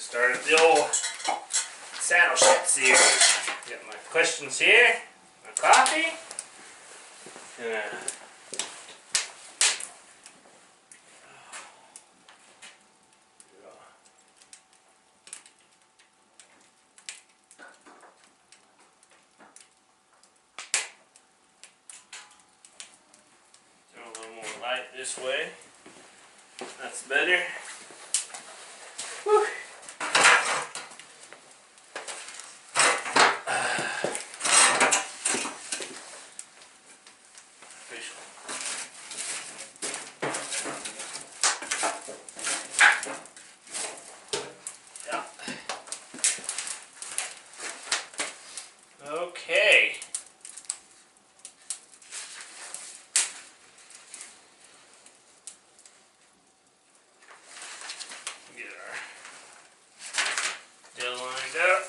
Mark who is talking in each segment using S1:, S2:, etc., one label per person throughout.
S1: Start at the old saddle sheds here. Got my questions here, my coffee, and a little more light this way. That's better. Whew. Yeah. Okay. Get our dill lined up.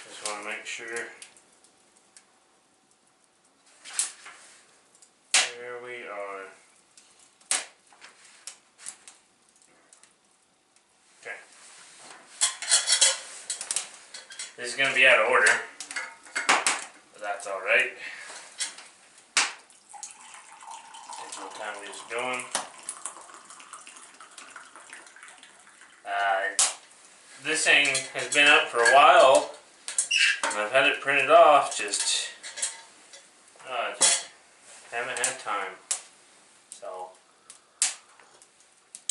S1: Just want to make sure there we are. Okay. This is going to be out of order, but that's alright. Take what time we just doing. This thing has been up for a while, and I've had it printed off, just haven't had time. So,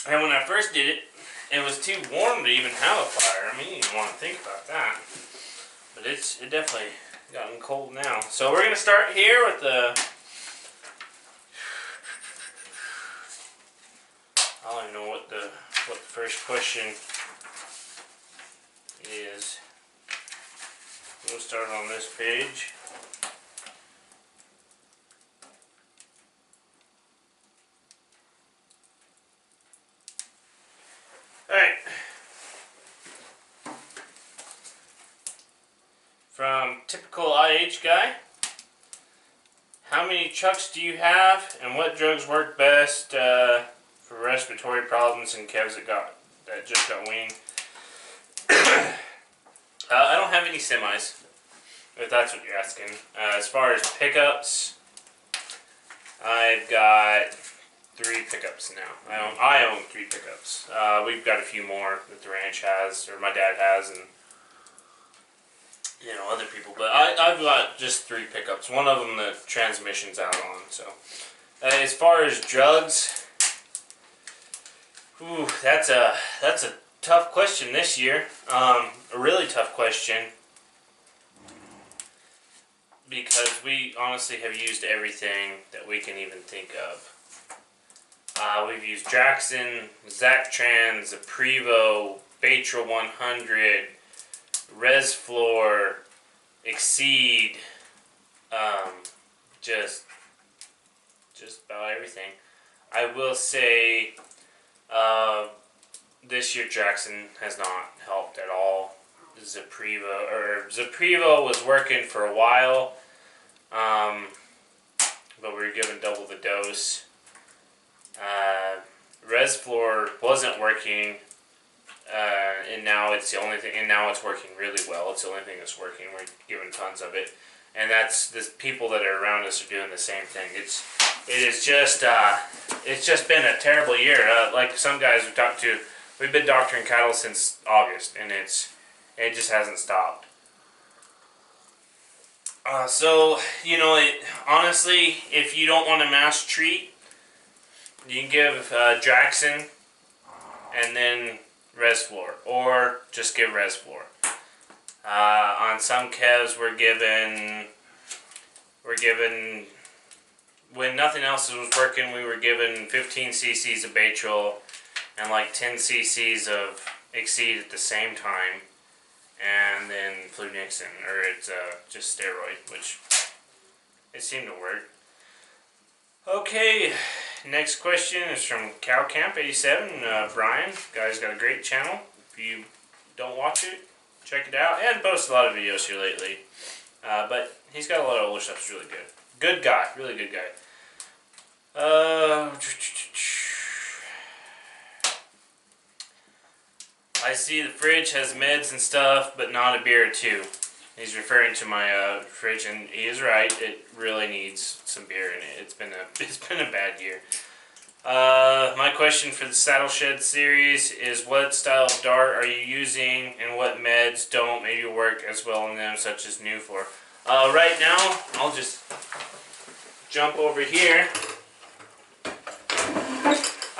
S1: and when I first did it, it was too warm to even have a fire. I mean, you didn't want to think about that. But it definitely gotten cold now. So we're gonna start here with the. I don't even know what the first question is. We'll start on this page. Alright. From Typical IH Guy. How many chucks do you have, and what drugs work best for respiratory problems in calves that just got weaned? I don't have any semis, if that's what you're asking. As far as pickups, I've got 3 pickups now. I own 3 pickups. We've got a few more that the ranch has, or my dad has, and other people. But I've got just 3 pickups. One of them the transmission's out on. So, as far as drugs, that's a tough question this year. A really tough question, because we honestly have used everything that we can even think of. We've used Draxxin, Zactran, Zaprevo, Baytril 100, Resflor, Exceed, just about everything. I will say this year Draxxin has not helped at all. Zaprevo was working for a while, but we were given double the dose. Resflor wasn't working, and now it's the only thing. And now it's working really well. It's the only thing that's working. We're giving tons of it, and that's the people that are around us are doing the same thing. It's just been a terrible year. Like some guys we've talked to, we've been doctoring cattle since August, and it just hasn't stopped. So honestly, if you don't want to mass treat, you can give Draxxin and then Resflor, or just give Resflor. On some calves, we're given when nothing else was working, we were given 15 cc's of Baytril and like 10 cc's of Exceed at the same time, and then Flunixin, or it's just steroid, which it seemed to work. Okay, next question is from Cowcamp87. Brian, guy's got a great channel. If you don't watch it, check it out. And post a lot of videos here lately. But he's got a lot of older stuff. It's really good. Good guy. Really good guy. I see the fridge has meds and stuff, but not a beer or two. He's referring to my fridge, and he is right. It really needs some beer in it. It's been a bad year. My question for the Saddle Shed series is, what style of dart are you using, and what meds don't maybe work as well in them, such as Nufor? Right now, I'll just jump over here.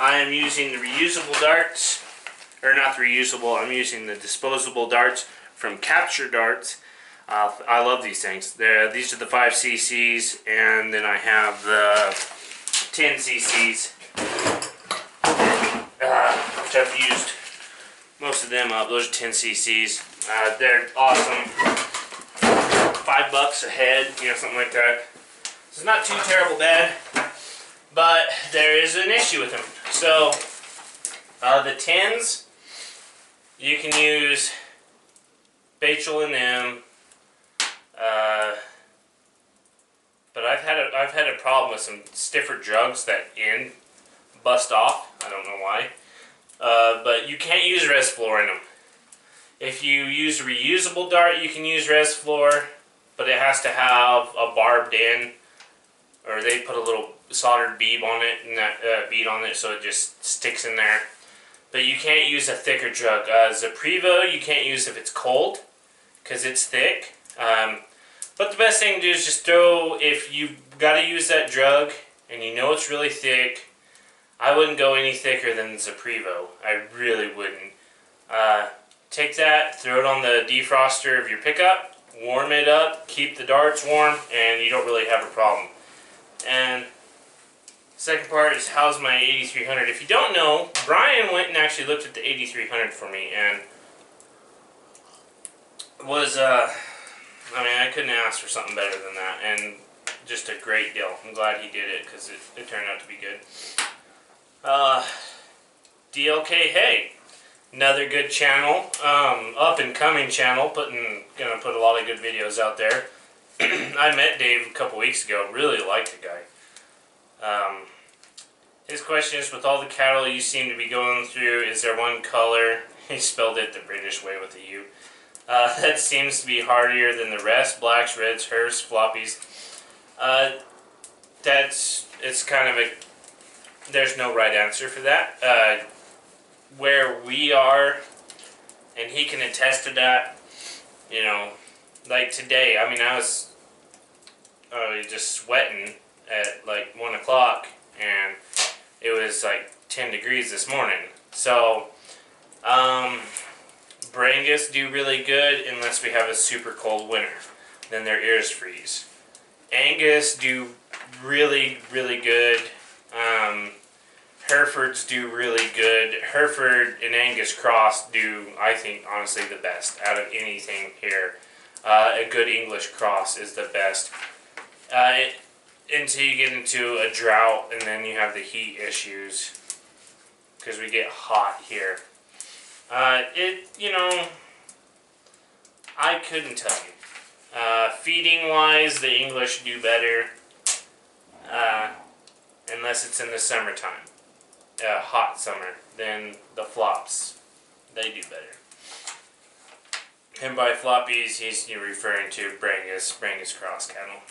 S1: I am using the reusable darts, or not the reusable, I'm using the disposable darts from Capture Darts. I love these things. These are the 5 cc's, and then I have the 10 cc's, which I've used most of them up. Those are 10 cc's. They're awesome. $5 a head, you know, something like that. It's not too terrible bad, but there is an issue with them. So, the 10s, you can use Bachel in them. But I've had a problem with some stiffer drugs that bust off. I don't know why. But you can't use Resflor in them. If you use a reusable dart, you can use Resflor, but it has to have a barbed end, or they put a little soldered bead on it, and that bead on it, so it just sticks in there. But you can't use a thicker drug. Zaprivo you can't use if it's cold, because it's thick. But the best thing to do is just throw, if you got to use that drug and you know it's really thick, I wouldn't go any thicker than Zaprivo. I really wouldn't. Take that, throw it on the defroster of your pickup, warm it up, keep the darts warm, and you don't really have a problem. And second part is, how's my 8300? If you don't know, Brian went and actually looked at the 8300 for me, and was, I mean, I couldn't ask for something better than that, and just a great deal. I'm glad he did it, because it turned out to be good. DLK Hey, another good channel, up and coming channel, gonna put a lot of good videos out there. I met Dave a couple weeks ago, really liked the guy. His question is, with all the cattle you seem to be going through, is there one color, he spelled it the British way with a U, that seems to be hardier than the rest? Blacks, reds, hearse, floppies. It's kind of there's no right answer for that. Where we are, and he can attest to that, you know, like today, I mean, I was just sweating at like 1 o'clock, and it was like 10 degrees this morning. So, Brangus do really good unless we have a super cold winter. Then their ears freeze. Angus do really, really good. Herefords do really good. Hereford and Angus cross do, I think, honestly the best out of anything here. A good English cross is the best. Until you get into a drought, and then you have the heat issues, because we get hot here. You know, I couldn't tell you. Feeding wise, the English do better, unless it's in the summertime. Hot summer, then the flops, they do better. And by floppies, he's referring to Brangus cross cattle.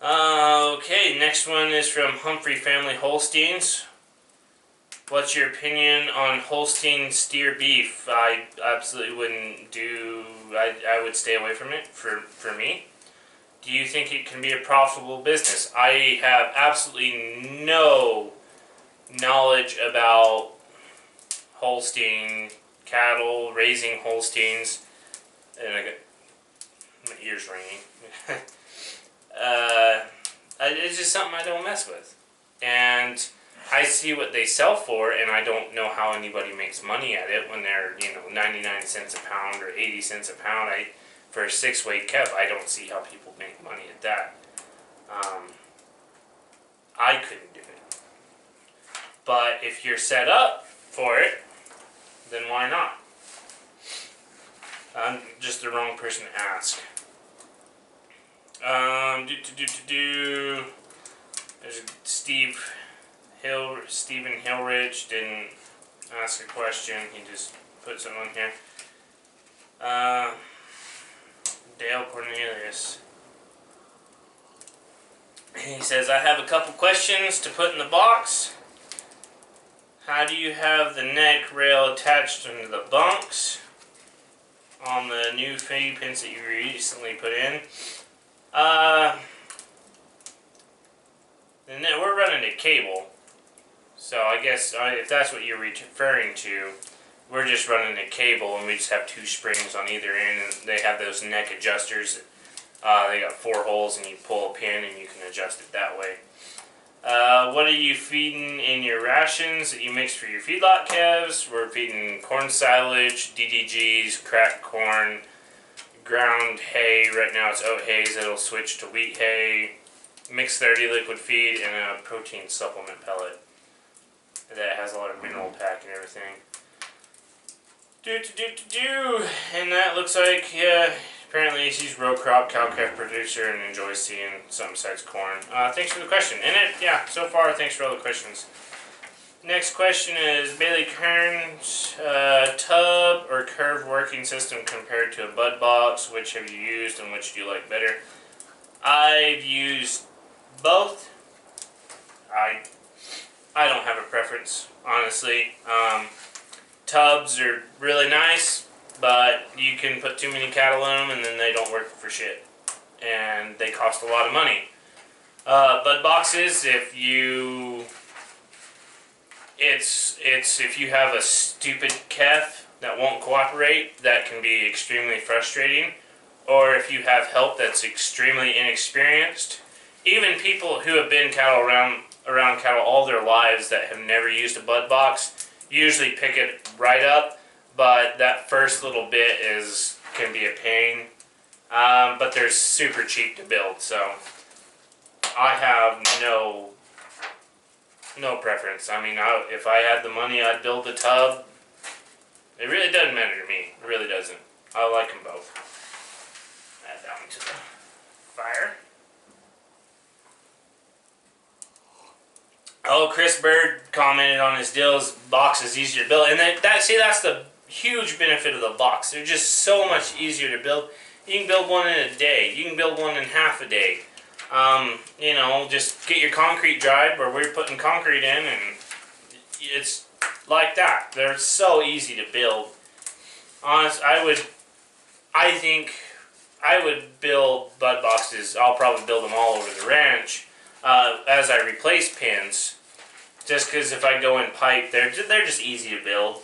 S1: Okay, next one is from Humphrey Family Holsteins. What's your opinion on Holstein steer beef? I absolutely wouldn't do, I would stay away from it for me. Do you think it can be a profitable business? I have absolutely no knowledge about Holstein cattle, raising Holsteins, and I got my ears ringing. It's just something I don't mess with, and I see what they sell for, and I don't know how anybody makes money at it when they're 99 cents a pound or 80 cents a pound. For a 6-weight Kev, I don't see how people make money at that. I couldn't do it. But if you're set up for it, then why not? I'm just the wrong person to ask. There's Stephen Hillrich didn't ask a question. He just put something on here. Dale Cornelius. He says, I have a couple questions to put in the box. How do you have the neck rail attached into the bunks on the new feed pins that you recently put in? We're running a cable, so I guess if that's what you're referring to, we're just running a cable, and we just have 2 springs on either end, and they have those neck adjusters. They got 4 holes, and you pull a pin, and you can adjust it that way. What are you feeding in your rations that you mix for your feedlot calves? We're feeding corn silage, DDGs, cracked corn, ground hay. Right now it's oat hay, so it'll switch to wheat hay, mixed 30 liquid feed, and a protein supplement pellet that has a lot of mineral pack and everything. And that looks like, yeah, apparently she's row crop, cow-calf producer, and enjoys seeing something besides corn. Thanks for the question. Yeah, so far, thanks for all the questions. Next question is Bailey Kearns, tub or curved working system compared to a bud box. Which have you used and which do you like better? I've used both. I don't have a preference, honestly. Tubs are really nice, but you can put too many cattle in them and then they don't work for shit. And they cost a lot of money. Bud boxes, if you have a stupid calf that won't cooperate, that can be extremely frustrating. Or if you have help that's extremely inexperienced. Even people who have been around cattle all their lives that have never used a bud box usually pick it right up, but that first little bit can be a pain. But they're super cheap to build, so I have no preference. I mean, if I had the money, I'd build the tub. It really doesn't matter to me. It really doesn't. I like them both. Add that one to the fire. Oh, Chris Bird commented on his deals. Box is easier to build, and that's the huge benefit of the box. They're just so much easier to build. You can build one in a day. You can build one in half a day. You know, just get your concrete dried where we're putting concrete in, and it's like that. They're so easy to build. Honest, I think I would build bud boxes. I'll probably build them all over the ranch as I replace pins. Just because if I go in pipe, they're just easy to build.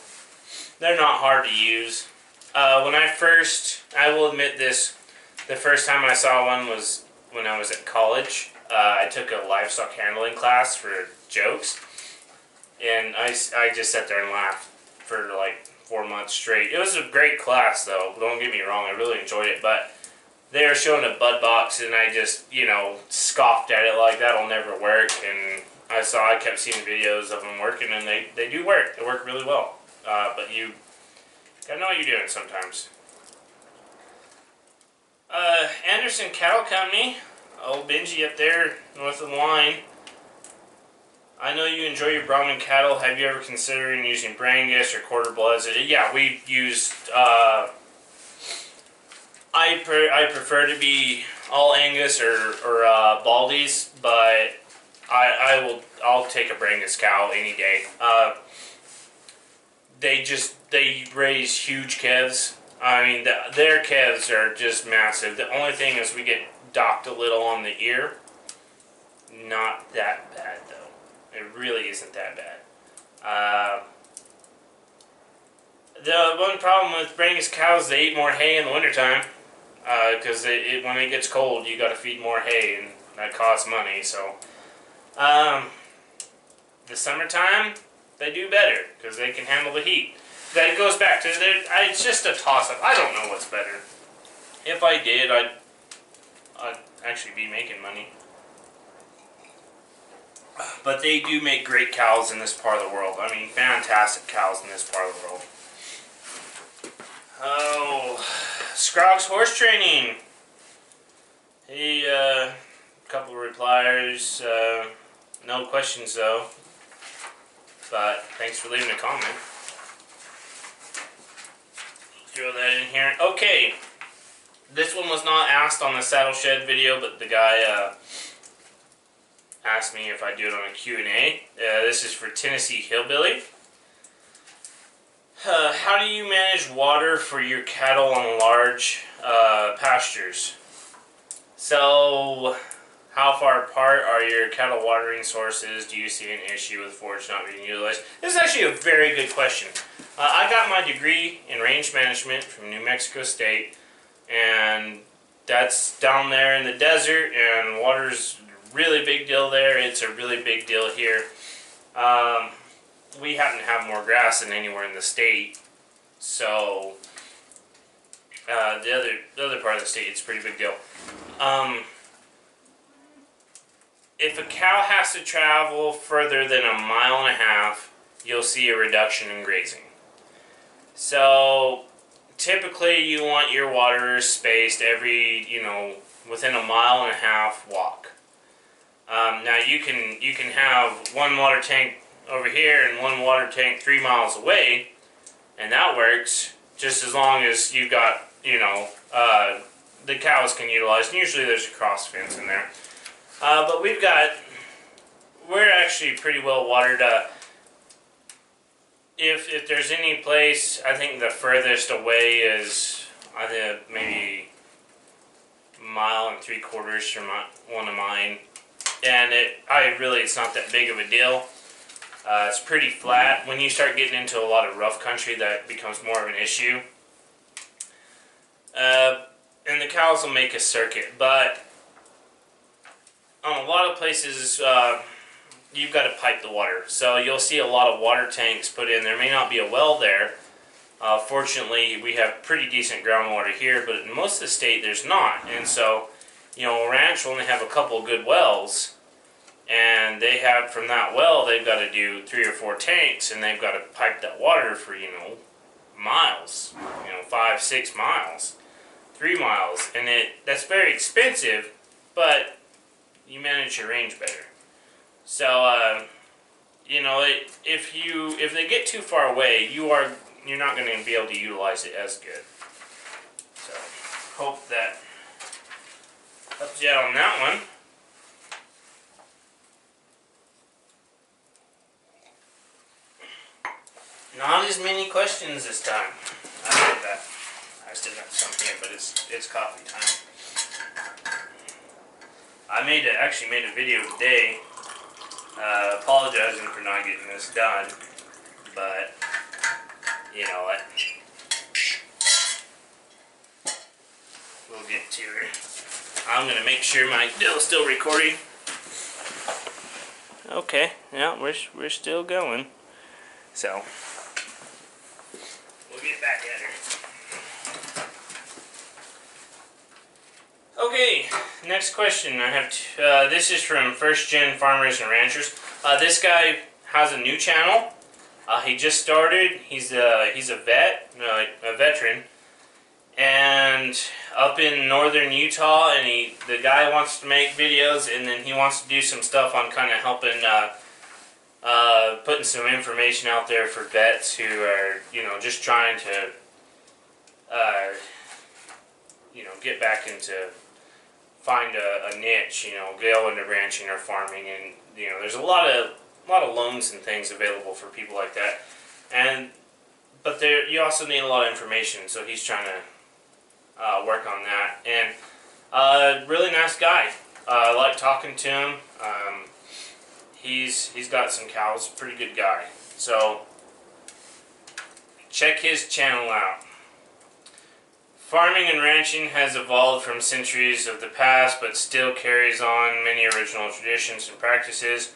S1: They're not hard to use. I will admit this, the first time I saw one was when I was at college. I took a livestock handling class for jokes, and I just sat there and laughed for like 4 months straight. It was a great class though, don't get me wrong, I really enjoyed it, but they were showing a bud box and I just, scoffed at it like that'll never work, and I kept seeing videos of them working, and they do work. They work really well. But you gotta know what you're doing sometimes. Anderson Cattle Company, old Benji up there north of the line. I know you enjoy your Brahman cattle. Have you ever considered using Brangus or quarter bloods? Yeah, we've used. I prefer to be all Angus or Baldies, but I'll take a Brangus cow any day. They raise huge calves. I mean, their calves are just massive. The only thing is we get docked a little on the ear. Not that bad though. It really isn't that bad. The one problem with Brangus cows, they eat more hay in the wintertime. Because when it gets cold, you got to feed more hay, and that costs money. So, the summertime, they do better because they can handle the heat. That goes back to it's just a toss-up. I don't know what's better. If I did, I'd actually be making money. But they do make great cows in this part of the world. I mean, fantastic cows in this part of the world. Oh. Scroggs Horse Training. Hey, couple replies. No questions though. But thanks for leaving a comment. Throw that in here. Okay. This one was not asked on the Saddle Shed video, but the guy asked me if I do it on a Q&A. This is for Tennessee Hillbilly. How do you manage water for your cattle on large pastures? So, how far apart are your cattle watering sources? Do you see an issue with forage not being utilized? This is actually a very good question. I got my degree in range management from New Mexico State, and that's down there in the desert, and water's a really big deal there. It's a really big deal here. We happen to have more grass than anywhere in the state, so the other part of the state, it's a pretty big deal. If a cow has to travel further than 1.5 miles, you'll see a reduction in grazing. So typically you want your water spaced every, within 1.5 mile walk. Now you can have one water tank over here and one water tank 3 miles away, and that works just as long as you got, the cows can utilize, and usually there's a cross fence in there. But we're actually pretty well watered. If there's any place, I think the furthest away is, I think, maybe 1.75 miles from one of mine. And it's not that big of a deal. It's pretty flat. When you start getting into a lot of rough country, that becomes more of an issue. And the cows will make a circuit, but on a lot of places, you've got to pipe the water. So you'll see a lot of water tanks put in. There may not be a well there. Fortunately, we have pretty decent groundwater here, but in most of the state, there's not. And so, a ranch will only have a couple of good wells, and they have, from that well, they've got to do 3 or 4 tanks, and they've got to pipe that water for, miles, 5, 6 miles, 3 miles, and that's very expensive, but you manage your range better. So, if they get too far away, you're not going to be able to utilize it as good. So, hope that helps you out on that one. Not as many questions this time. I heard that. I still got something, but it's coffee time. I actually made a video today apologizing for not getting this done, but you know what? We'll get to it. I'm gonna make sure my bill's still recording. Okay, yeah, we're still going. So we'll get back at her. Okay, next question. I have this is from First Gen Farmers and Ranchers. This guy has a new channel. He just started. He's a veteran, and up in northern Utah. And the guy wants to make videos, and then he wants to do some stuff on kind of helping, putting some information out there for vets who are just trying to get back into, find a niche, go into ranching or farming, and there's a lot of loans and things available for people like that, but you also need a lot of information, so he's trying to work on that. And really nice guy. I like talking to him. He's got some cows, pretty good guy. So check his channel out. Farming and ranching has evolved from centuries of the past, but still carries on many original traditions and practices.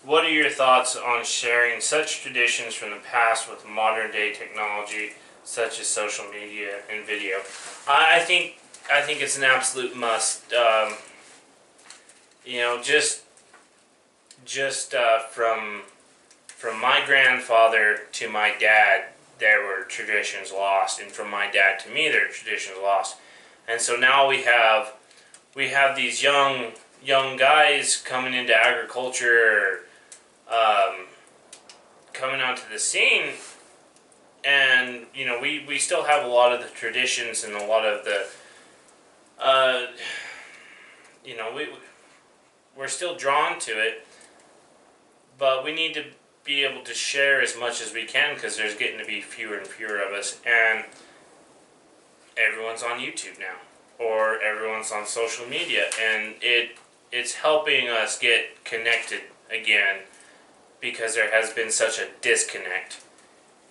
S1: What are your thoughts on sharing such traditions from the past with modern day technology, such as social media and video? I think it's an absolute must. Just from my grandfather to my dad, there were traditions lost, and from my dad to me, there are traditions lost. And so now we have these young guys coming into agriculture, coming onto the scene, and we still have a lot of the traditions and a lot of the we're still drawn to it, but we need to be able to share as much as we can, because there's getting to be fewer and fewer of us, and everyone's on YouTube now, or everyone's on social media, and it's helping us get connected again, because there has been such a disconnect,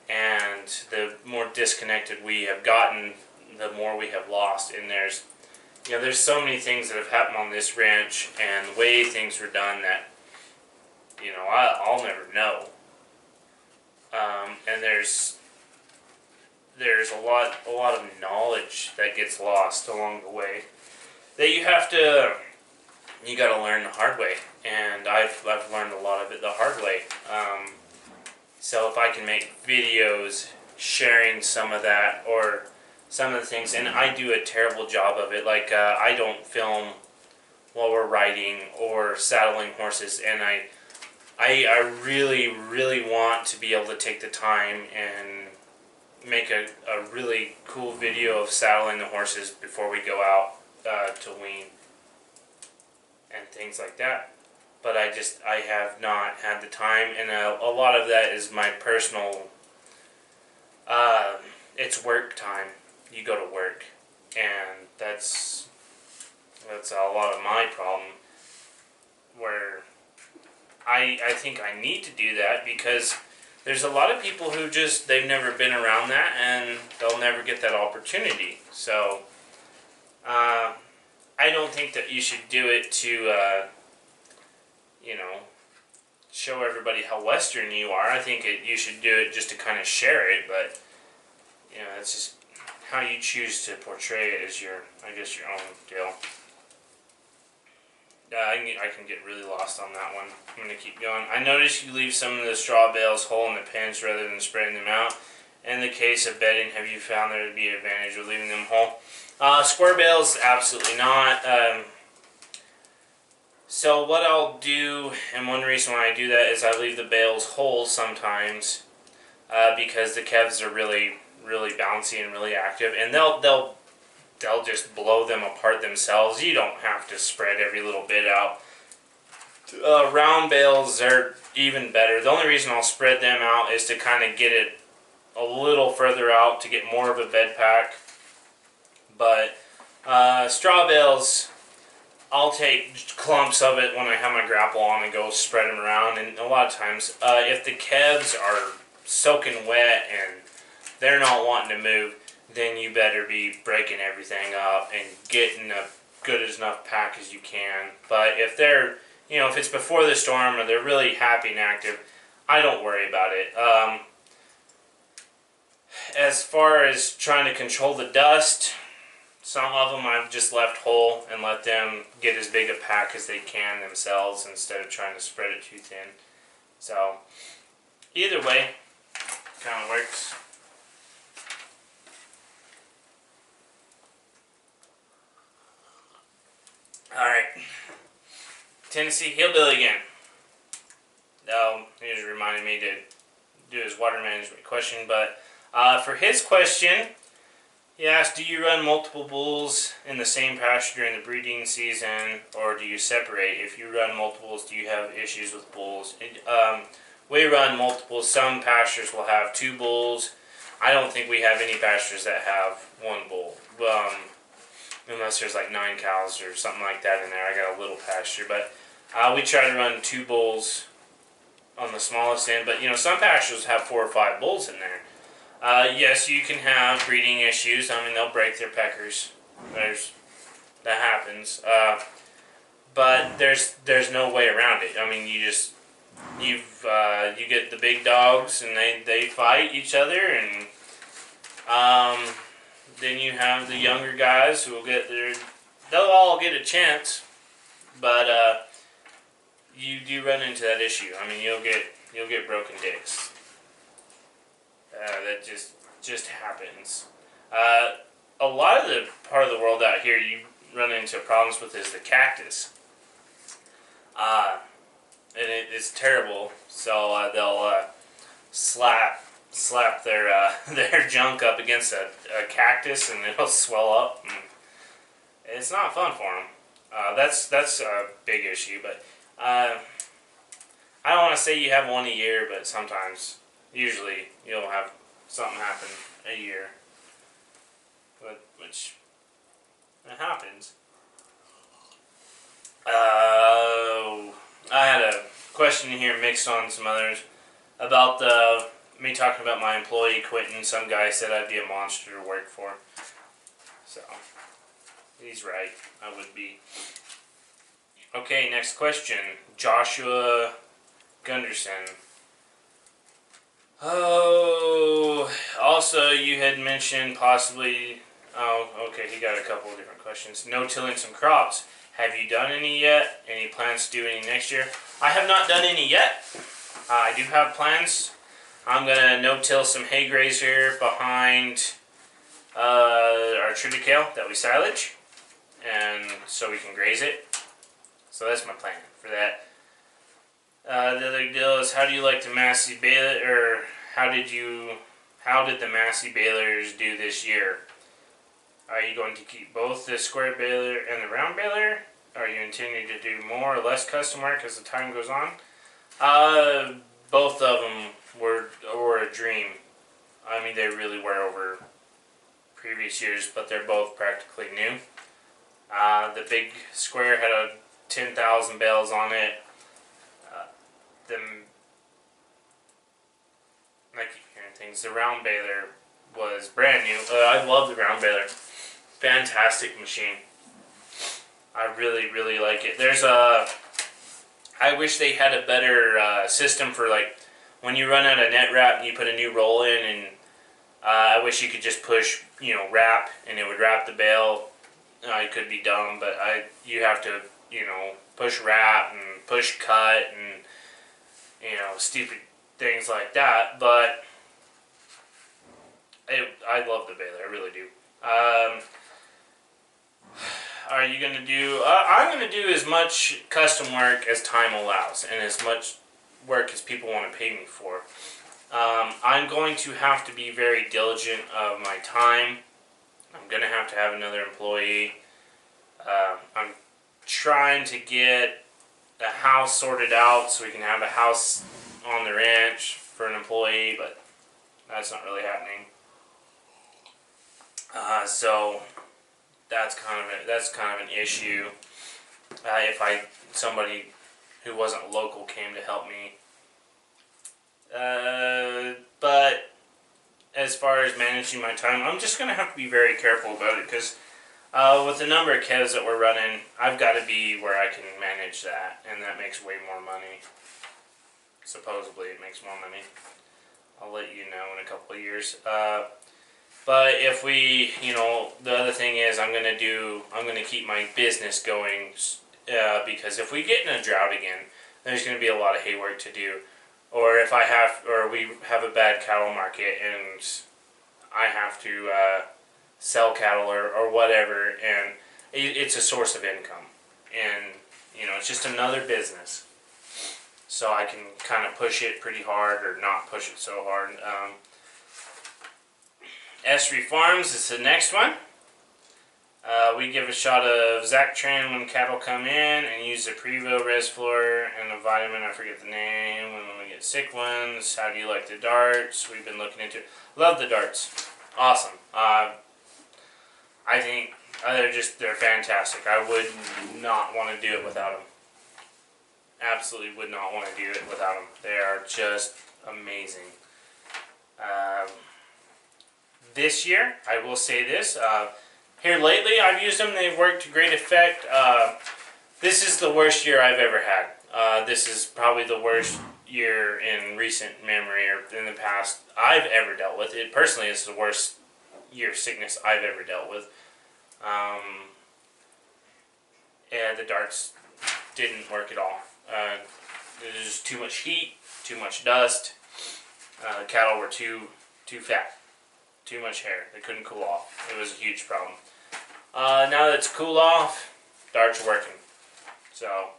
S1: and the more disconnected we have gotten, the more we have lost. And there's so many things that have happened on this ranch, and the way things were done, that I'll never know. And there's a lot of knowledge that gets lost along the way, that you got to learn the hard way, and I've learned a lot of it the hard way. So if I can make videos sharing some of that, or some of the things, and I do a terrible job of it, like I don't film while we're riding or saddling horses, and I really, really want to be able to take the time and make a really cool video of saddling the horses before we go out to wean and things like that. But I have not had the time, and a lot of that is my personal, it's work time. You go to work, and that's a lot of my problem, where I think I need to do that, because there's a lot of people who they've never been around that, and they'll never get that opportunity. So I don't think that you should do it to show everybody how Western you are. I think you should do it just to kind of share it, but that's just how you choose to portray it is your own deal. I can get really lost on that one. I'm going to keep going. I noticed you leave some of the straw bales whole in the pens rather than spreading them out. In the case of bedding, have you found there to be an advantage of leaving them whole? Square bales, absolutely not. So what I'll do, and one reason why I do that, is I leave the bales whole sometimes, because the calves are really, really bouncy and really active, and they'll just blow them apart themselves. You don't have to spread every little bit out. Round bales are even better. The only reason I'll spread them out is to kind of get it a little further out to get more of a bed pack. But straw bales, I'll take clumps of it when I have my grapple on and go spread them around. And a lot of times, if the calves are soaking wet and they're not wanting to move, then you better be breaking everything up and getting a good enough pack as you can. But if they're, if it's before the storm or they're really happy and active, I don't worry about it. As far as trying to control the dust, some of them I've just left whole and let them get as big a pack as they can themselves, instead of trying to spread it too thin. So either way, kind of works. Alright, Tennessee Hillbilly again. He just reminded me to do his water management question, but for his question, he asked, do you run multiple bulls in the same pasture during the breeding season, or do you separate? If you run multiples, do you have issues with bulls? We run multiples. Some pastures will have 2 bulls. I don't think we have any pastures that have 1 bull. Unless there's like 9 cows or something like that in there. I got a little pasture, but we try to run 2 bulls on the smallest end. But some pastures have 4 or 5 bulls in there. Yes, you can have breeding issues. I mean, they'll break their peckers. That happens. But there's no way around it. I mean, you get the big dogs and they fight each other, and then you have the younger guys who will they'll all get a chance, but you do run into that issue. I mean, you'll get broken dicks. That just happens. A lot of the part of the world out here you run into problems with is the cactus. And it's terrible. So they'll slap their their junk up against a cactus, and it'll swell up. And it's not fun for them. That's a big issue. But I don't want to say you have one a year, but sometimes, usually, you'll have something happen a year. Which it happens. I had a question here mixed on some others about me talking about my employee quitting. Some guy said I'd be a monster to work for. So, he's right. I would be. Okay, next question. Joshua Gunderson. Oh, also you had mentioned possibly... Oh, okay, he got a couple of different questions. No-tilling some crops. Have you done any yet? Any plans to do any next year? I have not done any yet. I do have plans. I'm going to no-till some hay grazer behind our triticale that we silage, and so we can graze it. So that's my plan for that. The other deal is, how do you like the Massey baler, or how did the Massey balers do this year? Are you going to keep both the square baler and the round baler? Are you intending to do more or less custom work as the time goes on? Both of them were a dream. I mean, they really were over previous years, but they're both practically new. The big square had a 10,000 bales on it. I keep hearing things. The round baler was brand new. I love the round baler. Fantastic machine. I really, really like it. I wish they had a better system for, like, when you run out of net wrap and you put a new roll in, and I wish you could just push, wrap, and it would wrap the bale. It could be dumb, but you have to, push wrap and push cut and, stupid things like that. But I love the baler, I really do. Are you going to do... I'm going to do as much custom work as time allows, and as much work as people want to pay me for. I'm going to have to be very diligent of my time. I'm going to have another employee. I'm trying to get a house sorted out so we can have a house on the ranch for an employee, but that's not really happening. So that's kind of an issue. If somebody who wasn't local came to help me. But as far as managing my time, I'm just going to have to be very careful about it, because with the number of calves that we're running, I've got to be where I can manage that, and that makes way more money. Supposedly it makes more money. I'll let you know in a couple of years. But if we, the other thing is I'm going to keep my business going, because if we get in a drought again, there's going to be a lot of hay work to do. Or if we have a bad cattle market and I have to sell cattle or whatever, and it's a source of income. And, it's just another business. So I can kind of push it pretty hard or not push it so hard. Esri Farms is the next one. We give a shot of Zactran when cattle come in, and use the Prevo Resflor and a vitamin, I forget the name, when we get sick ones. How do you like the darts? We've been looking into it. Love the darts. Awesome. I think they're fantastic. I would not want to do it without them. Absolutely would not want to do it without them. They are just amazing. This year, I will say this, here lately I've used them, they've worked to great effect. This is the worst year I've ever had. This is probably the worst year in recent memory, or in the past I've ever dealt with. It personally is the worst year of sickness I've ever dealt with. And the darts didn't work at all. There was just too much heat, too much dust. The cattle were too too fat, too much hair. They couldn't cool off. It was a huge problem. Now that it's cooled off, darts are working. So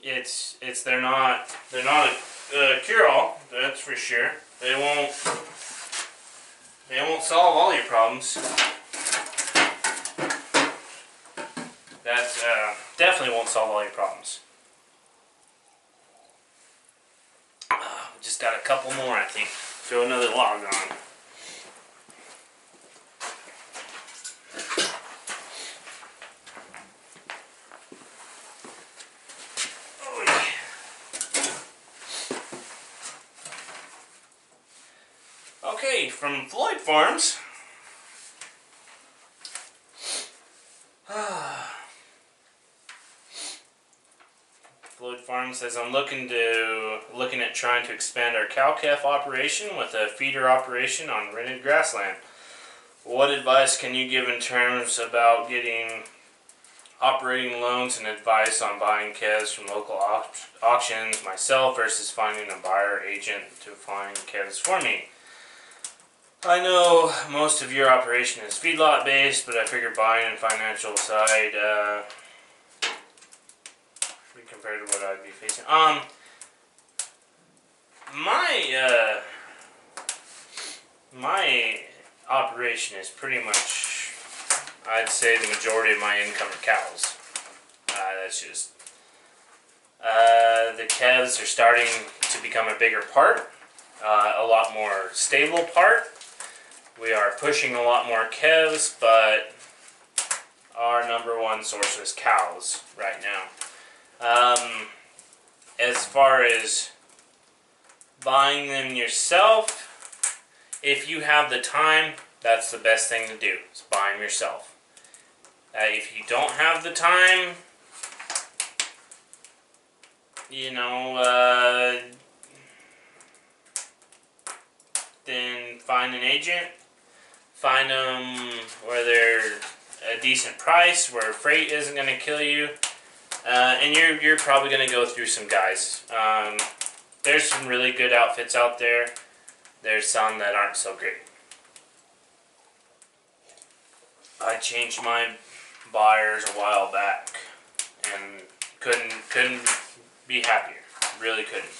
S1: they're not a cure-all, that's for sure. They won't solve all your problems. That definitely won't solve all your problems. We just got a couple more, I think. Throw another log on. Okay, from Floyd Farms. Floyd Farms says, I'm looking at trying to expand our cow-calf operation with a feeder operation on rented grassland. What advice can you give in terms about getting operating loans and advice on buying calves from local auctions myself versus finding a buyer or agent to find calves for me? I know most of your operation is feedlot based, but I figure buying and financial side compared to what I'd be facing. My operation is pretty much, I'd say the majority of my income are cows. That's just the calves are starting to become a bigger part, a lot more stable part. We are pushing a lot more calves, but our number one source is cows right now. As far as buying them yourself, if you have the time, that's the best thing to do, is buy them yourself. If you don't have the time, then find an agent. Find them where they're a decent price, where freight isn't going to kill you, and you're probably going to go through some guys. There's some really good outfits out there. There's some that aren't so great. I changed my buyers a while back, and couldn't be happier. Really couldn't.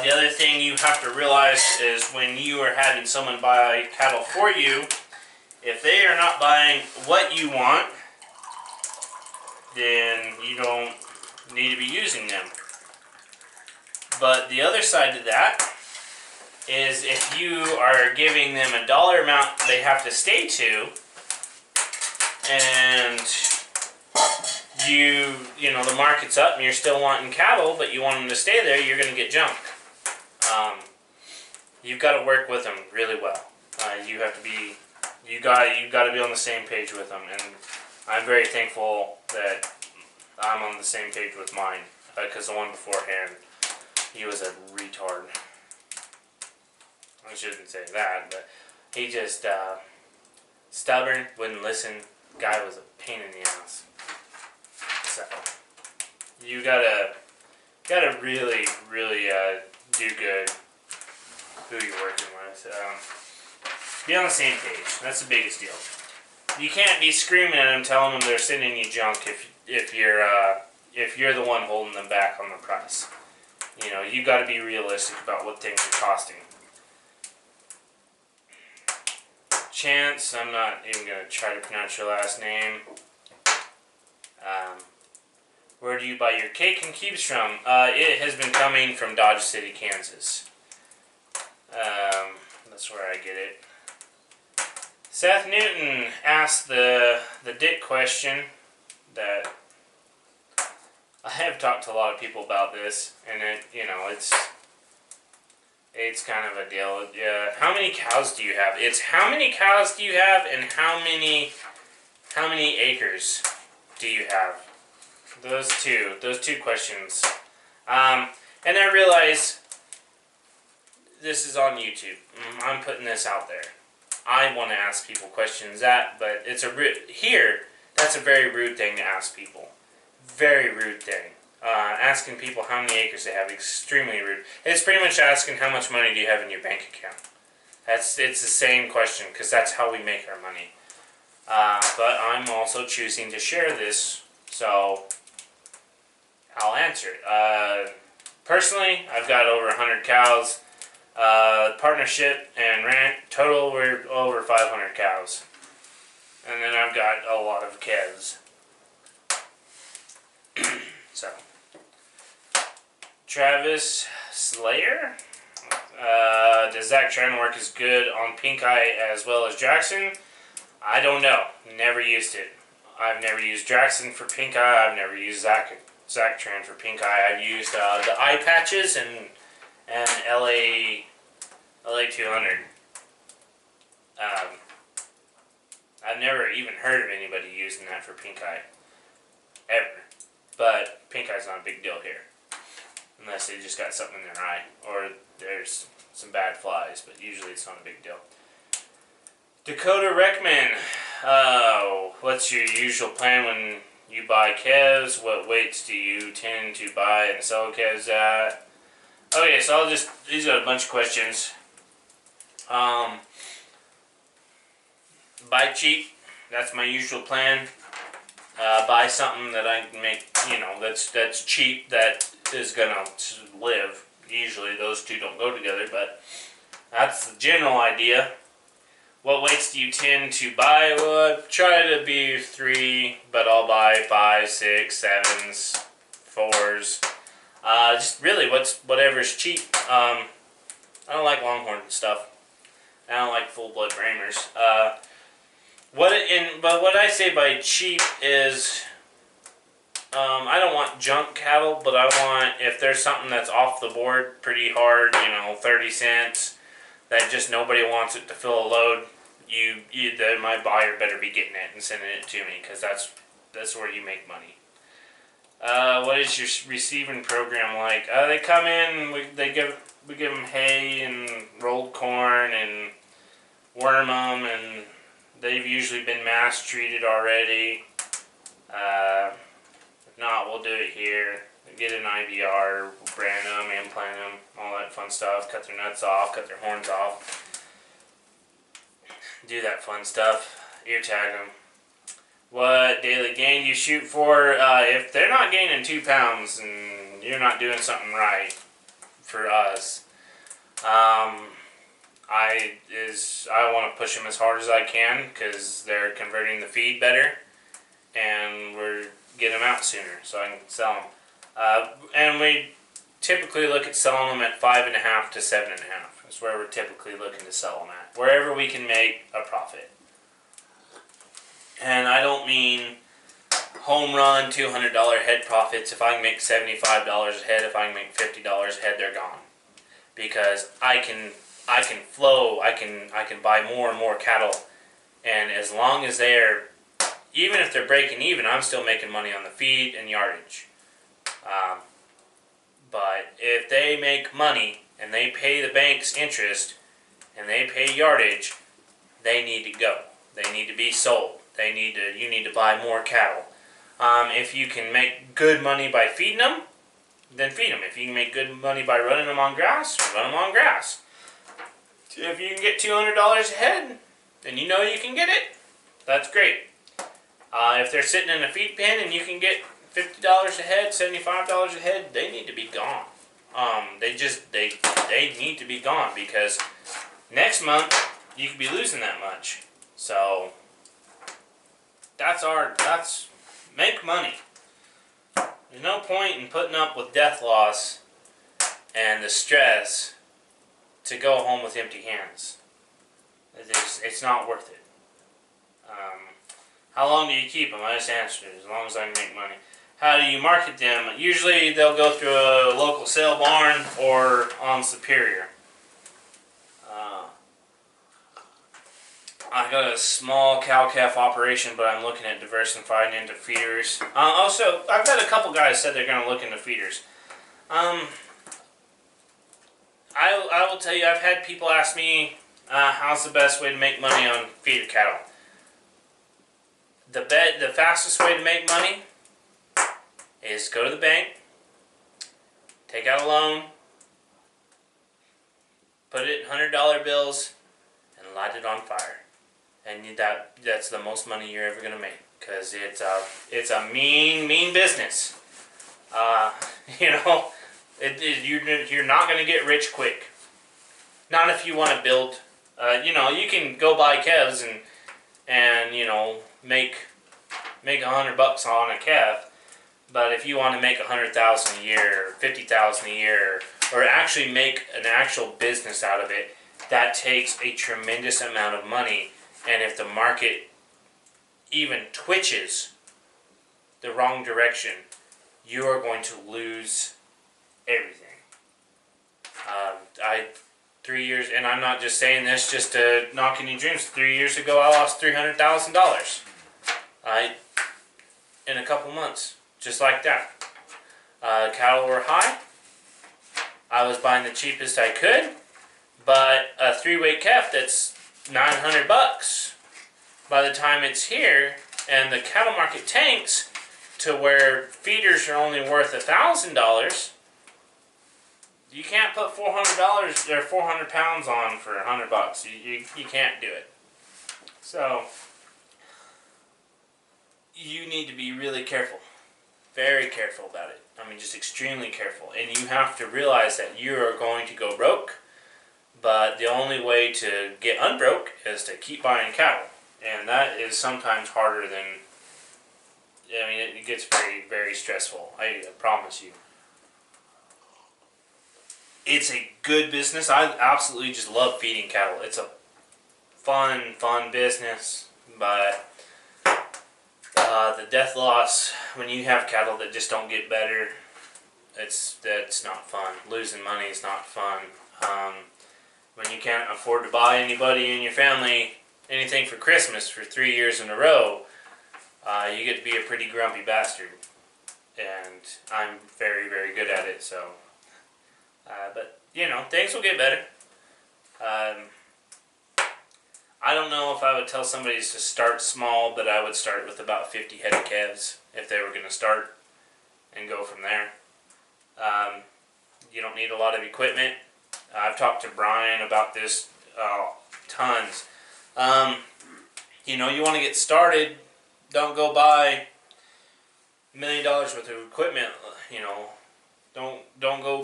S1: The other thing you have to realize is when you are having someone buy cattle for you, if they are not buying what you want, then you don't need to be using them. But the other side to that is if you are giving them a dollar amount they have to stay to, and the market's up and you're still wanting cattle, but you want them to stay there, you're going to get jumped. You've got to work with them really well. You got to be on the same page with them, and I'm very thankful that I'm on the same page with mine, because the one beforehand, he was a retard. I shouldn't say that, but he just stubborn, wouldn't listen. Guy was a pain in the ass. So you gotta really do good who you're working with. Be on the same page. That's the biggest deal. You can't be screaming at them, telling them they're sending you junk if you're the one holding them back on the price. You got to be realistic about what things are costing. Chance, I'm not even going to try to pronounce your last name. Where do you buy your cake and cubes from? It has been coming from Dodge City, Kansas. That's where I get it. Seth Newton asked the dick question that I have talked to a lot of people about this, and it's kind of a deal. Yeah, how many cows do you have? It's how many cows do you have, and how many acres do you have? Those two questions. And I realize this is on YouTube. I'm putting this out there. I want to ask people questions but that's a very rude thing to ask people. Very rude thing. Asking people how many acres they have, extremely rude. It's pretty much asking how much money do you have in your bank account. It's the same question because that's how we make our money. But I'm also choosing to share this, so I'll answer it. Personally, I've got over 100 cows. Partnership and rent, total we're over 500 cows. And then I've got a lot of calves. So, Travis Slayer. Does Zach Tran work as good on pink eye as well as Draxxin? I don't know. Never used it. I've never used Draxxin for pink eye. I've never used Zach Tran for pink eye. I've used the eye patches and LA 200. I've never even heard of anybody using that for pink eye. Ever. But pink eye's not a big deal here. Unless they just got something in their eye. Or there's some bad flies. But usually it's not a big deal. Dakota Reckman. What's your usual plan when you buy calves? What weights do you tend to buy and sell calves at? Okay, so these are a bunch of questions. Buy cheap. That's my usual plan. Buy something that I can make, that's cheap, that is gonna live. Usually those two don't go together, but that's the general idea. What weights do you tend to buy? Well, I try to be 3, but I'll buy 5, 6, 7s, 4s. Just really whatever's cheap. I don't like Longhorn stuff. I don't like full blood Bramers. But what I say by cheap is, I don't want junk cattle, but I want, if there's something that's off the board pretty hard, 30 cents, that just nobody wants it to fill a load, my buyer better be getting it and sending it to me, because that's where you make money. What is your receiving program like? They come in, we give them hay and rolled corn and worm them, and they've usually been mass treated already. If not, we'll do it here. Get an IVR, brand them, implant them, all that fun stuff. Cut their nuts off, cut their horns off. Do that fun stuff. Ear tag them. What daily gain do you shoot for? If they're not gaining 2 pounds and you're not doing something right for us, I want to push them as hard as I can because they're converting the feed better, and we're getting them out sooner so I can sell them. And we typically look at selling them at 5.5 to 7.5. That's where we're typically looking to sell them at. Wherever we can make a profit. And I don't mean home run $200 head profits. If I can make $75 a head, if I can make $50 a head, they're gone. Because I can flow, I can buy more and more cattle, and as long as even if they're breaking even, I'm still making money on the feed and yardage. But if they make money and they pay the bank's interest and they pay yardage, they need to go. They need to be sold. You need to buy more cattle. If you can make good money by feeding them, then feed them. If you can make good money by running them on grass, run them on grass. If you can get $200 a head, then you know you can get it. That's great. If they're sitting in a feed pen and you can get $50 a head, $75 a head, they need to be gone. They need to be gone because next month you could be losing that much. So that's make money. There's no point in putting up with death loss and the stress to go home with empty hands. It's not worth it. How long do you keep them? I just answered it. As long as I can make money. How do you market them? Usually they'll go through a local sale barn or on Superior. I got a small cow-calf operation, but I'm looking at diversifying into feeders. Also, I've got a couple guys said they're going to look into feeders. I will tell you, I've had people ask me, how's the best way to make money on feeder cattle? The fastest way to make money is go to the bank, take out a loan, put it in $100 bills, light it on fire. And that's the most money you're ever going to make. Because it's a mean business. You know, you're not going to get rich quick. Not if you want to build, you know, you can go buy calves and you know, make $100 on a calf. But if you want to make $100,000 a year, or $50,000 a year, or actually make an actual business out of it, that takes a tremendous amount of money. And if the market even twitches the wrong direction, you are going to lose everything. 3 years, and I'm not just saying this just to knock any dreams. 3 years ago, I lost $300,000. In a couple months, just like that. Cattle were high. I was buying the cheapest I could, but a 3-weight calf that's $900. By the time it's here, and the cattle market tanks to where feeders are only worth $1,000, you can't put $400 or 400 pounds on for $100. You can't do it. So you need to be really careful, very careful about it. I mean, just extremely careful. And you have to realize that you are going to go broke, but the only way to get unbroke is to keep buying cattle. And that is sometimes harder than, I mean, it gets very, very stressful. I promise you. It's a good business. I absolutely just love feeding cattle. It's a fun business, but the death loss when you have cattle that just don't get better, that's not fun. Losing money is not fun. When you can't afford to buy anybody in your family anything for Christmas for 3 years in a row, you get to be a pretty grumpy bastard. And I'm very, very good at it, so. But, you know, things will get better. I don't know if I would tell somebody to start small, but I would start with about 50 head of calves if they were going to start and go from there. You don't need a lot of equipment. I've talked to Brian about this tons. You know, you want to get started, don't go buy $1 million worth of equipment. You know, don't go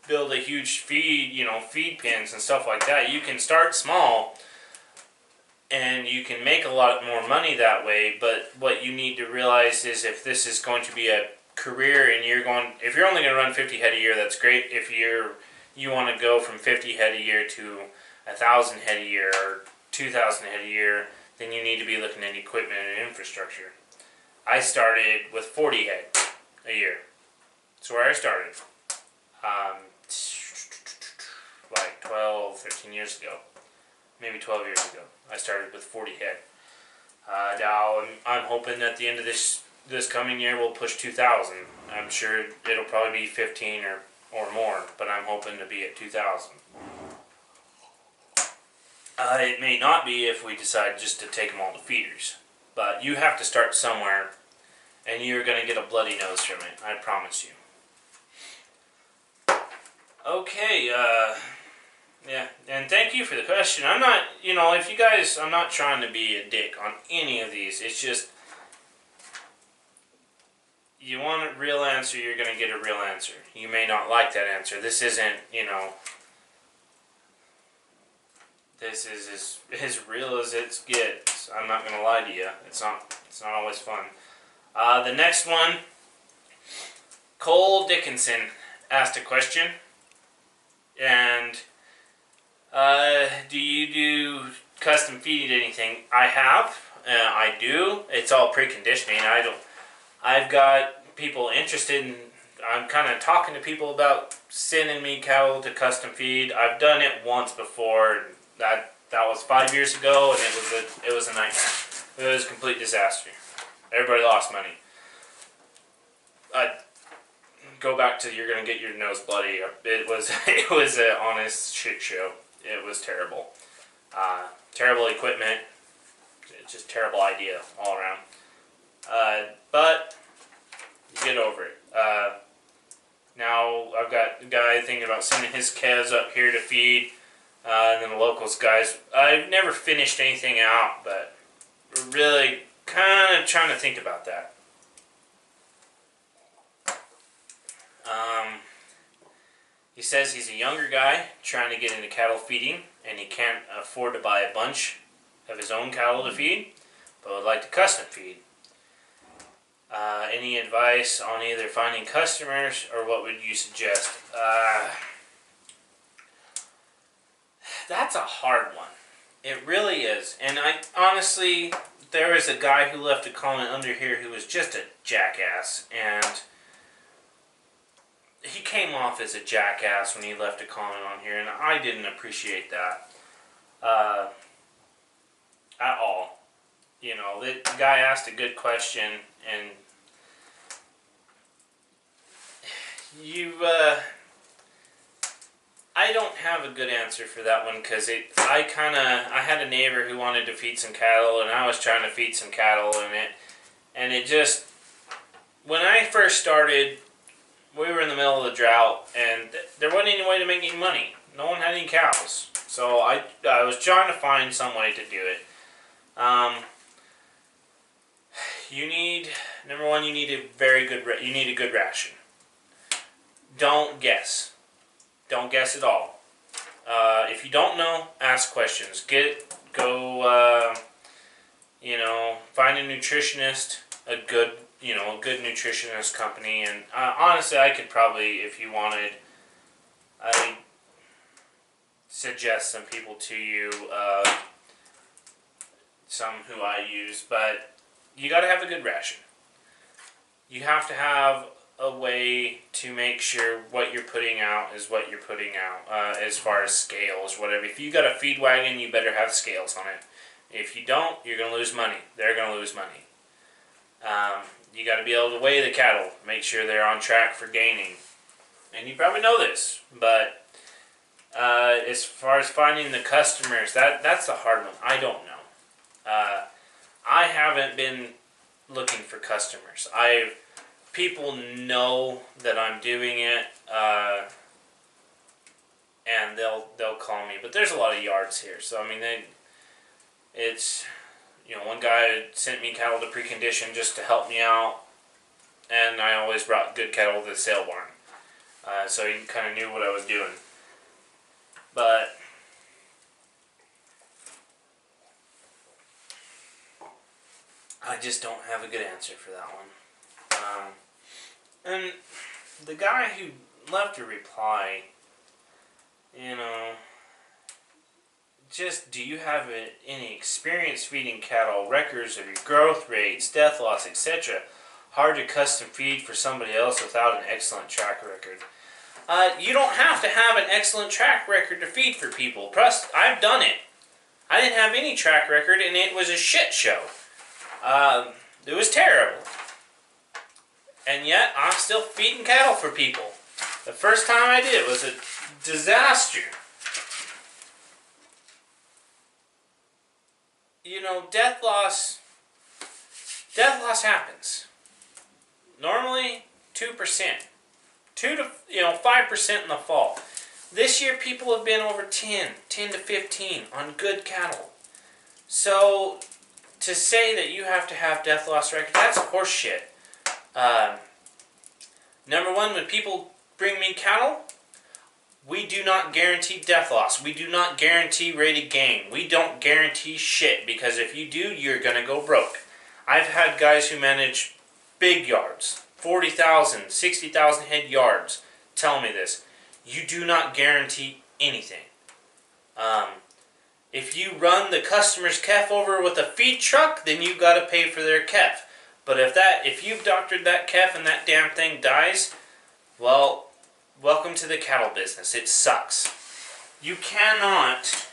S1: build a huge feed pens and stuff like that. You can start small and you can make a lot more money that way, but what you need to realize is if this is going to be a career and if you're only going to run 50 head a year, that's great. If you want to go from 50 head a year to 1,000 head a year or 2,000 head a year, then you need to be looking at equipment and infrastructure. I started with 40 head a year. That's where I started. Like 12, 13 years ago. Maybe 12 years ago. I started with 40 head. Now I'm hoping at the end of this coming year we'll push 2,000. I'm sure it'll probably be 15 or more, but I'm hoping to be at 2,000. It may not be if we decide just to take them all to feeders. But you have to start somewhere, and you're going to get a bloody nose from it. I promise you. Okay, yeah, and thank you for the question. I'm not, if you guys, I'm not trying to be a dick on any of these. It's just, you want a real answer, you're going to get a real answer. You may not like that answer. This isn't, this is as real as it gets. I'm not going to lie to you. It's not always fun. The next one, Cole Dickinson asked a question. And, do you do custom feed anything? I have. I do. It's all preconditioning. I've got people interested in, I'm kind of talking to people about sending me cattle to custom feed. I've done it once before. That was 5 years ago, and it was a nightmare. It was a complete disaster. Everybody lost money. Go back to you're gonna get your nose bloody. It was an honest shit show. It was terrible. Terrible equipment. Just terrible idea all around. But you get over it. Now I've got a guy thinking about sending his calves up here to feed. And then the locals guys, I've never finished anything out, but we're really kind of trying to think about that. He says he's a younger guy trying to get into cattle feeding, and he can't afford to buy a bunch of his own cattle to feed, but would like to custom feed. Any advice on either finding customers or what would you suggest? That's a hard one. It really is. And I honestly, there was a guy who left a comment under here who was just a jackass, and he came off as a jackass when he left a comment on here, and I didn't appreciate that at all. You know, the guy asked a good question, and I don't have a good answer for that one, because I had a neighbor who wanted to feed some cattle, and I was trying to feed some cattle, and it just, when I first started, we were in the middle of the drought, and there wasn't any way to make any money. No one had any cows, so I was trying to find some way to do it. Number one, you need a good ration. Don't guess. Don't guess at all. If you don't know, ask questions. Find a nutritionist, a good nutritionist company, and honestly, I could probably, if you wanted, I'd suggest some people to you, some who I use, but you got to have a good ration. You have to have a way to make sure what you're putting out is what you're putting out, as far as scales, whatever. If you got a feed wagon, you better have scales on it. If you don't, you're going to lose money. They're going to lose money. You got to be able to weigh the cattle, make sure they're on track for gaining. And you probably know this, but as far as finding the customers, that's the hard one. I don't know. I haven't been looking for customers. People know that I'm doing it, and they'll call me. But there's a lot of yards here, so I mean, one guy sent me cattle to precondition just to help me out, and I always brought good cattle to the sale barn, so he kind of knew what I was doing. But I just don't have a good answer for that one. And the guy who left a reply, just, do you have any experience feeding cattle, records of your growth rates, death loss, etc.? Hard to custom feed for somebody else without an excellent track record. You don't have to have an excellent track record to feed for people. Plus, I've done it. I didn't have any track record, and it was a shit show. It was terrible. And yet, I'm still feeding cattle for people. The first time I did it was a disaster. Death loss happens. Normally, 2%. 2 to 5% in the fall. This year, people have been over 10 to 15 on good cattle. So, to say that you have to have death loss record, that's horseshit. Number one, when people bring me cattle, we do not guarantee death loss. We do not guarantee rated gain. We don't guarantee shit, because if you do, you're going to go broke. I've had guys who manage big yards, 40,000, 60,000 head yards, tell me this. You do not guarantee anything. If you run the customer's calf over with a feed truck, then you got to pay for their calf. But if you've doctored that calf and that damn thing dies, well, welcome to the cattle business. It sucks. You cannot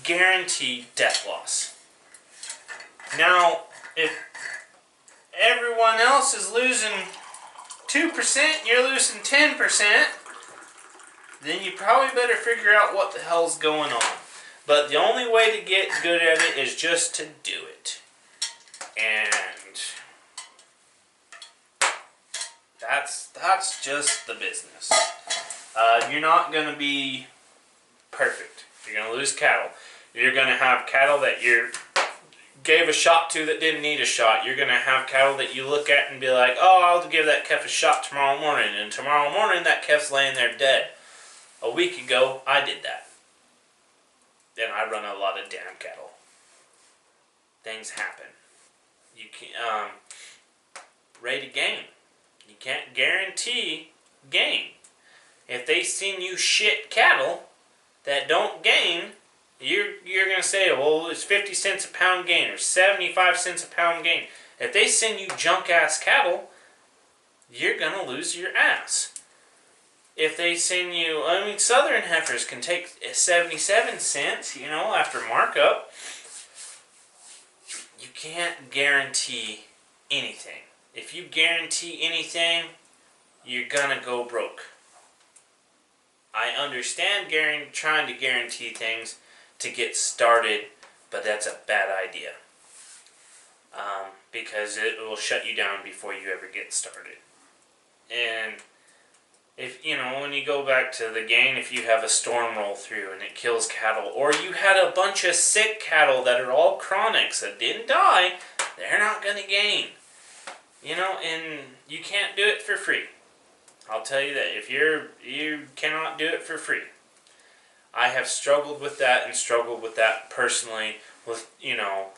S1: guarantee death loss. Now, if everyone else is losing 2%, you're losing 10%, then you probably better figure out what the hell's going on. But the only way to get good at it is just to do it. And that's just the business. You're not going to be perfect. You're going to lose cattle. You're going to have cattle that you gave a shot to that didn't need a shot. You're going to have cattle that you look at and be like, oh, I'll give that calf a shot tomorrow morning. And tomorrow morning, that calf's laying there dead. A week ago, I did that. And I run a lot of damn cattle. Things happen. You can't, rate of gain. You can't guarantee gain. If they send you shit cattle that don't gain, you're going to say, well, it's 50 cents a pound gain or 75 cents a pound gain. If they send you junk-ass cattle, you're going to lose your ass. If they send you, I mean, Southern heifers can take 77 cents, you know, after markup. You can't guarantee anything. If you guarantee anything, you're going to go broke. I understand trying to guarantee things to get started, but that's a bad idea. Because it will shut you down before you ever get started. And if, you know, when you go back to the gain, if you have a storm roll through and it kills cattle, or you had a bunch of sick cattle that are all chronics that didn't die, they're not going to gain. You know, and you can't do it for free. I'll tell you that. You cannot do it for free. I have struggled with that personally with, you know,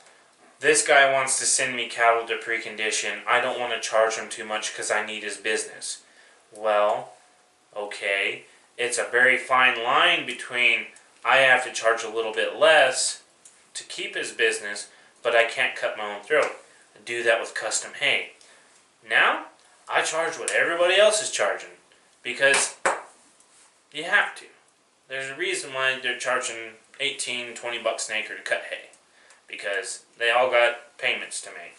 S1: this guy wants to send me cattle to precondition. I don't want to charge him too much because I need his business. Well, okay, it's a very fine line between I have to charge a little bit less to keep his business, but I can't cut my own throat. I do that with custom hay. Now, I charge what everybody else is charging because you have to. There's a reason why they're charging $18, $20 an acre to cut hay, because they all got payments to make.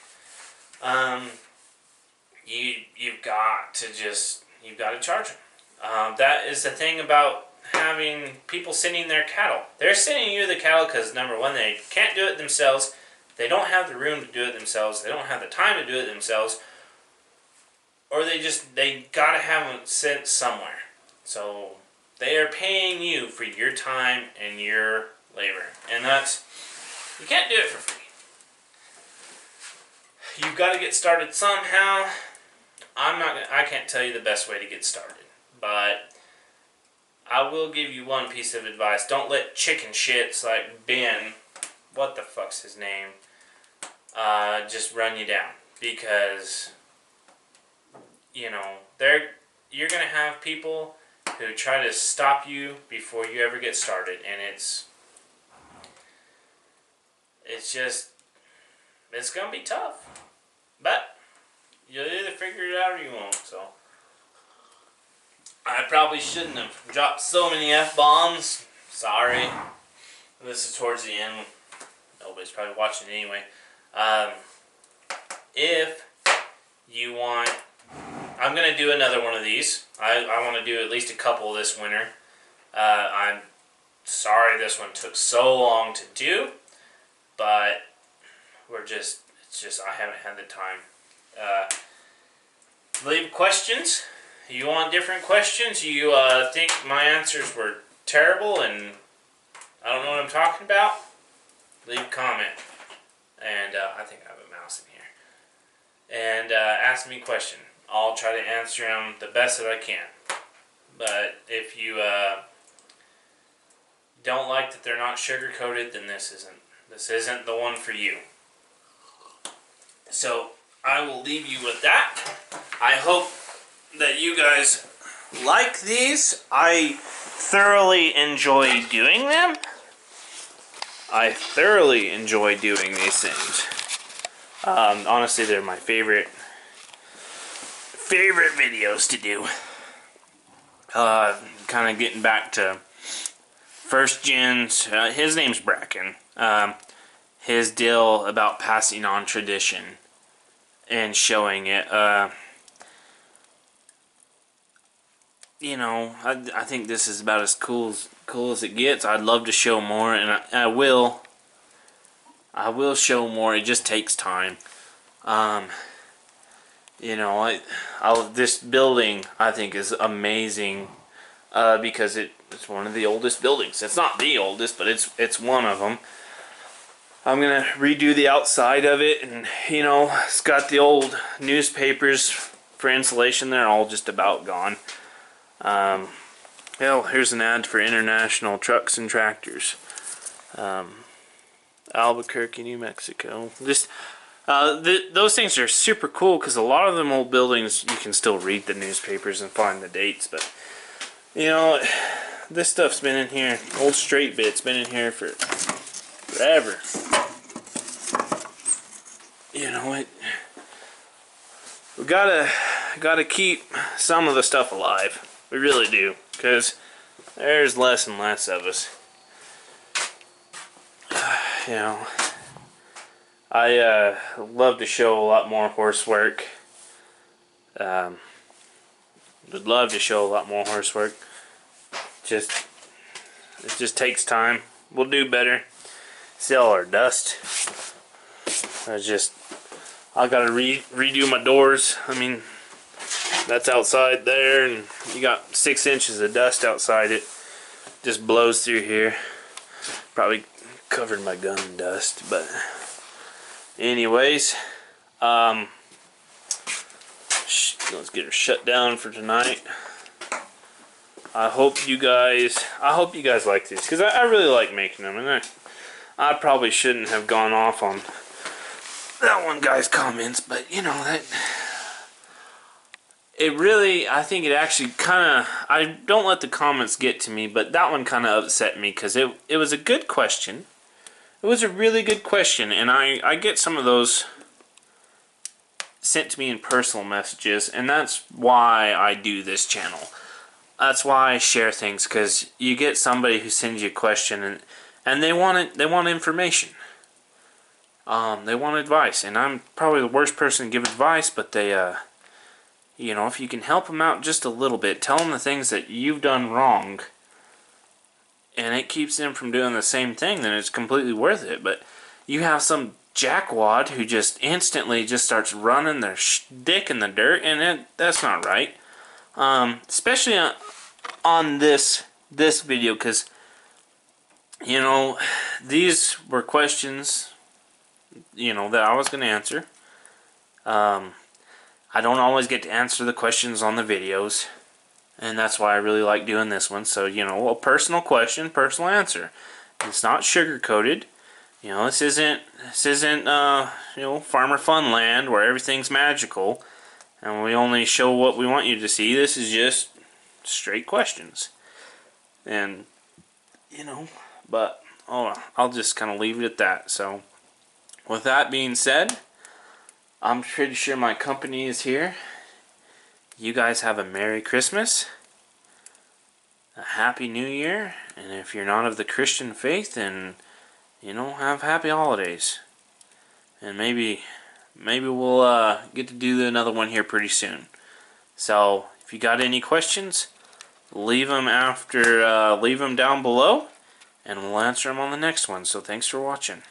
S1: You've got to charge them. That is the thing about having people sending their cattle. They're sending you the cattle because, number one, they can't do it themselves. They don't have the room to do it themselves. They don't have the time to do it themselves. Or they gotta have them sent somewhere. So they are paying you for your time and your labor. And you can't do it for free. You've got to get started somehow. I can't tell you the best way to get started. But I will give you one piece of advice. Don't let chicken shits like Ben, what the fuck's his name, just run you down. Because, you know, you're going to have people who try to stop you before you ever get started. And it's going to be tough. But you'll either figure it out or you won't, so. I probably shouldn't have dropped so many F-bombs. Sorry. This is towards the end. Nobody's probably watching anyway. If you want... I'm going to do another one of these. I want to do at least a couple this winter. I'm sorry this one took so long to do. But I haven't had the time. Leave questions. You want different questions? You think my answers were terrible and I don't know what I'm talking about? Leave a comment. And I think I have a mouse in here. And ask me a question. I'll try to answer them the best that I can. But if you don't like that they're not sugar-coated, then this isn't the one for you. So I will leave you with that. I hope that you guys like these. I thoroughly enjoy doing them. I thoroughly enjoy doing these things. Honestly, they're my favorite videos to do. Kind of getting back to first gens. His name's Bracken. His deal about passing on tradition and showing it. You know, I think this is about as cool as it gets. I'd love to show more, and I will. I will show more. It just takes time. You know, this building I think is amazing.
S2: because it's one of the oldest buildings. It's not the oldest, but it's one of them. I'm gonna redo the outside of it, and you know, it's got the old newspapers for insulation. They're all just about gone. Hell, here's an ad for International Trucks and Tractors, Albuquerque, New Mexico. Just those things are super cool because a lot of them old buildings you can still read the newspapers and find the dates, but you know, this stuff's been in here. Old straight bit's been in here for forever. You know, we gotta keep some of the stuff alive. We really do, because there's less and less of us. You know, I love to show a lot more horse work. Would love to show a lot more horse work. It just takes time. We'll do better. See all our dust. I gotta redo my doors. I mean, that's outside there, and you got 6 inches of dust outside. It just blows through here. Probably covered my gun in dust, but anyways, let's get her shut down for tonight. I hope you guys like these, because I really like making them, and I probably shouldn't have gone off on that one guy's comments, but you know, that it really, I think it actually kind of, I don't let the comments get to me, but that one kind of upset me because it was a good question. It was a really good question, and I get some of those sent to me in personal messages, and that's why I do this channel. That's why I share things, because you get somebody who sends you a question and they want information. They want advice, and I'm probably the worst person to give advice, but they, you know, if you can help them out just a little bit, tell them the things that you've done wrong, and it keeps them from doing the same thing, then it's completely worth it. But you have some jackwad who just instantly just starts running their dick in the dirt, and that's not right. Especially on this video, because, you know, these were questions, you know, that I was going to answer. I don't always get to answer the questions on the videos, and that's why I really like doing this one. So, you know, a personal question, personal answer. It's not sugar-coated. You know, this isn't you know, Farmer Funland where everything's magical and we only show what we want you to see. This is just straight questions. And, you know, but I'll just kind of leave it at that. So, with that being said, I'm pretty sure my company is here. You guys have a Merry Christmas, a Happy New Year, and if you're not of the Christian faith, then, you know, have happy holidays. And maybe we'll get to do another one here pretty soon. So, if you got any questions, leave them down below, and we'll answer them on the next one. So, thanks for watching.